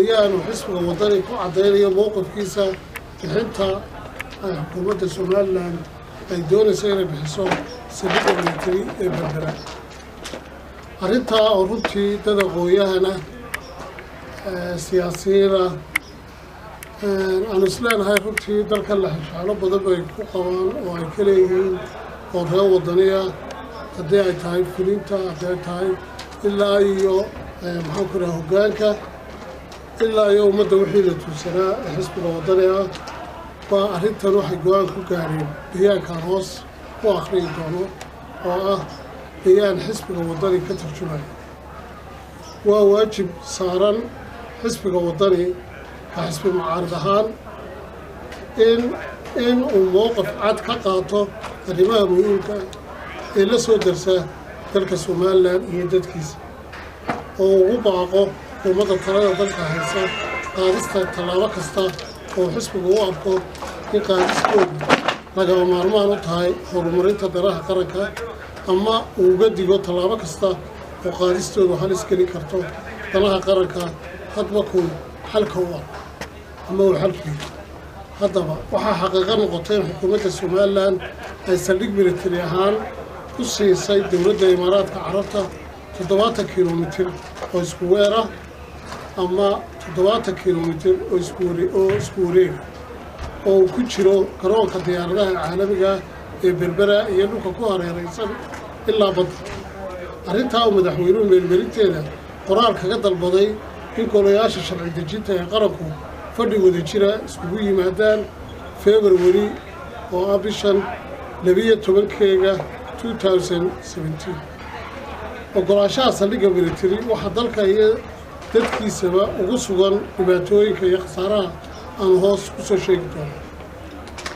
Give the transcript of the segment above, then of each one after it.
يعني حسب الوطني كعدالة موقف كيسة الحنطة حكومة سومالان ay doonayso inay bixiso saldhigga military ee Berbera arrinta oo runtii dad aqoonyahana siyaasiyiina aan isleenahay runtii dalka la xishaalo badan bay ku qabaan oo ay ka leeyihiin oo reer wadaniya haddii ay tahay fulinta haddii ay tahay ilaa iyo maxaan ku dhahaa hoggaanka ilaa iyo ummadda wixii la tuursanaa ee xisbiga wadaniga arrintan waxay go'aan ku gaareen deegaankan hoos ku akhriyi doono oo ah deegaan xisbiga wadani ka tarjumaya waa waajib saaran xisbiga wadani ka xisbi mucaarad ahaan in uu mowqif cad ka qaato arrimaha muhiimka ee la soo darsa dalka Somaliland iyo dadkiisa oo ugu baaqo xukuumadda talada dalka haysa qaadista tallaabo kasta oo xisbigu u arko in qaadiskoodu lagama maarmaan u tahay horumarinta danaha qaranka ama uu uga digo tallaabo kasta oo qaadistoodu halis geli karto danaha qaranka hadba kuu xalka u arko ama uu xalkiiyo haddaba waxaa xaqiiqo noqotay in xukuumadda Somaliland ay saldhig military ahaan u siisay dowladda Imaaraadka Carabta 70 kilomitir oo isku weer ah ama 70 kilomitir oo isku wareeg oo ku jiro garoonka diyaaradaha caalamiga ee Berbera iyo dhulka ku hareeraysan ilaa badda arrintaa uu madaxweynuhu meelmarinteeda qoraal kaga dalbaday in golayaasha sharci dejinta ee qaranku fadhi wada jira iskugu yimaadaan February oo ah bishan 12-keega 2017 ogolaashaha saldhigga military waxaa dalka iyo dadkiisaba ugu sugan dhibaatooyinka iyo khasaaraha aan hoos ku soo sheegi doono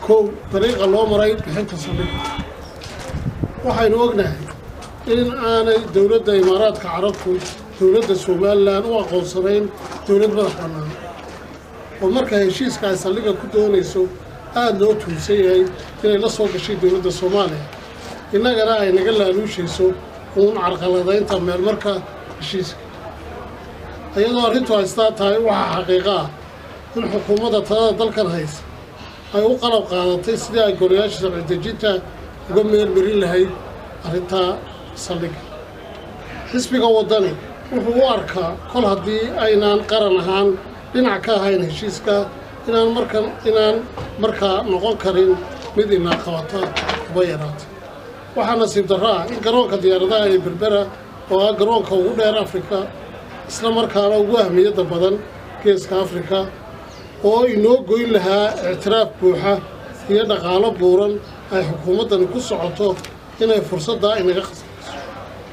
kow dariiqa loo maray bixinta saldhigga waxaynu ognahay in aanay dowladda Imaaraadka Carabtu dowladda Somaliland u aqoonsanayn dowlad madax bannaan oo marka heshiiska ay saldhigga ku doonayso aad loo tuusan yahay inay la soo gashay dowladda Soomaaliya innagana ay naga laaluushayso uun carqaladaynta meelmarka heshiiska iyadoo arrintu haystaa tahay waxaa xaqiiqo ah in xukuumadda talada dalkan haysa ay u qalab qaadatay sidii ay golayaasha sharci dejinta uga meelmarin lahayd arrintaa saldhigga xisbiga wadani wuxuu u arkaa kol haddii aynaan qaran ahaan dhinac ka ahayn heshiiska inaan markaa noqon karin mid inaa qabata uba yaraata waxaa nasiib darro ah in garoonka diyaaradaha ee Berbera oo ah garoonka ugu dheer Afrika isla markaana ugu ahmiyadda badan geeska Afrika oo inoo goyn lahaa ictiraaf buuxa iyo dhaqaalo buuran ay xukuumaddani ku socoto inay fursadda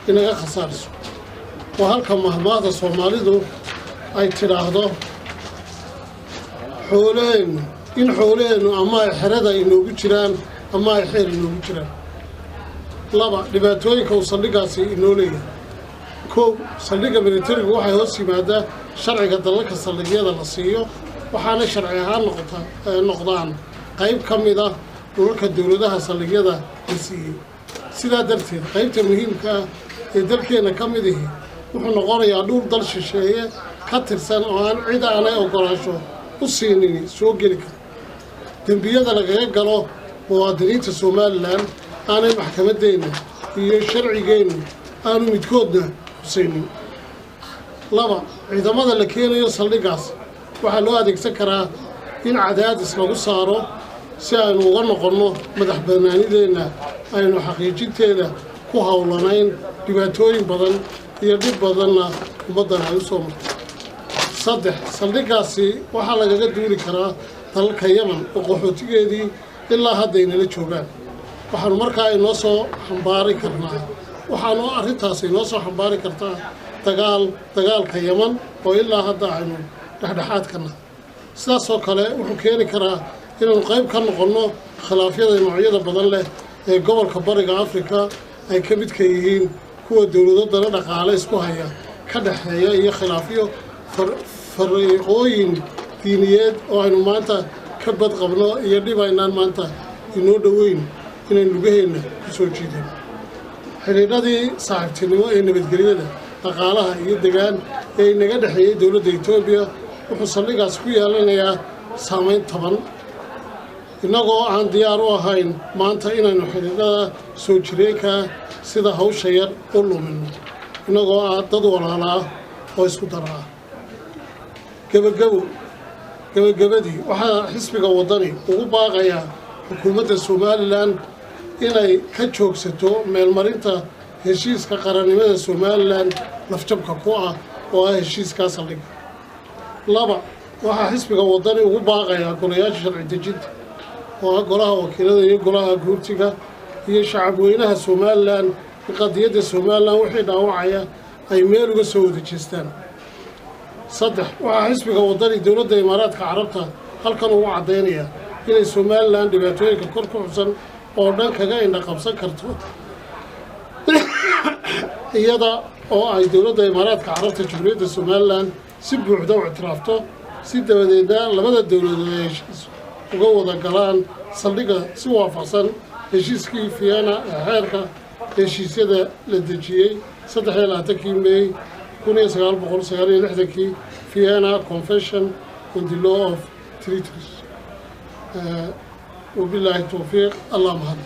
inaga khasaariso waa halka mahmaahda Soomaalidu ay tidhaahdo xooleennu ama ay xerada inoogu jiraan ama ay xeer inoogu jiraan laba dhibaatooyinka uu saldhiggaasi inoo leeyahay kow saldhigga militarigu waxay hoos yimaadaa sharciga dalalka saldhigyada la siiyo waxaana sharci ahaan noqdaan qayb ka mid ah dhulalka dowladaha saldhigyada la siiyey sidaa darteed qaybta muhiimka ah ee dalkeenna ka mid ihi wuxuu noqonayaa dhul dal shisheeye ka tirsan oo aan cid aanay ogolaansho u siinin soo geli kara dembiyada lagaga galo muwaadiniinta Somaliland aanay maxkamaddeenna iyo sharcigeennu aanu midkoodna husaynin laba ciidamada la keenayo saldhiggaas waxaa loo adeegsan karaa in cadaadis lagu saaro si aynu uga noqonno madax bannaanideenna aynu xaqiijinteeda ku hawlanayn dhibaatooyin badan iyo dhib badanna ummaddan ay u soo marto saddex saldhiggaasi waxaa lagaga duuli karaa dalalka Yemen oo qaxootigeedii ilaa hadda inala joogaan waxaanu markaa inoo soo xambaari karnaa arrintaasi inoo soo xambaari kartaa dagaalka Yemen oo ilaa hadda aynu dhexdhexaadkana sidaasoo kale wuxuu keeni karaa inaynu qayb ka noqonno khilaafyada noocyada badan leh ee gobolka bariga Afrika ay ka midka yihiin kuwa dowlado dana dhaqaale isku haya ka dhaxeeya iyo khilaafyo fariiqooyin diiniyeed oo aynu maanta ka bad qabno iyo dhib aynaan maanta inoo dhoweyn inaynu lugaheenna ku soo jiideen xiriiradii saaxiibtinimo ee nabadgelyada dhaqaalaha iyo degaan ee inaga dhaxeeyay dowladda Itoobiya wuxuu saldhigaas ku yeelanayaa saamayn taban innagoo aan diyaar u ahayn maanta inaynu xidhiidhada soo jireenka sida hawsha yar u lumino innagoo ah dad walaalaa oo isku dara ah gabagabadii waxaa xisbiga waddani ugu baaqayaa xukuumadda somalilan inay ka joogsato meelmarinta heshiiska qarannimada somalilan lafjabka ku ah oo ah heshiiskaa saldhiga laba waxaa xisbiga waddani ugu baaqayaa golayaasha sharci dejinta oo ah golaha wakiilada iyo golaha guurtiga iyo shacabweynaha somalilan in qadiyadda somalilan wixii dhaawacaya ay meel uga soo wada jeestaan saddex waxaa xisbiga waddani dowladda imaaraadka carabta halkan ugu caddaynaya inay somalilan dhibaatooyinka kor ku xusan oo dhan kaga indha qabsan karto iyada oo ay dowladda imaaraadka carabta jamhuuriyadda somalilan si buuxda u ictiraafto si dabadeedna labada dowladood ay heshiis uga wada galaan saldhigga si waafaqsan heshiiskii Vienna ee xeerka heshiisyada la dejiyey 23 May 1969 Vienna Convention on the Law of Treaties وبالله التوفيق اللهم هدي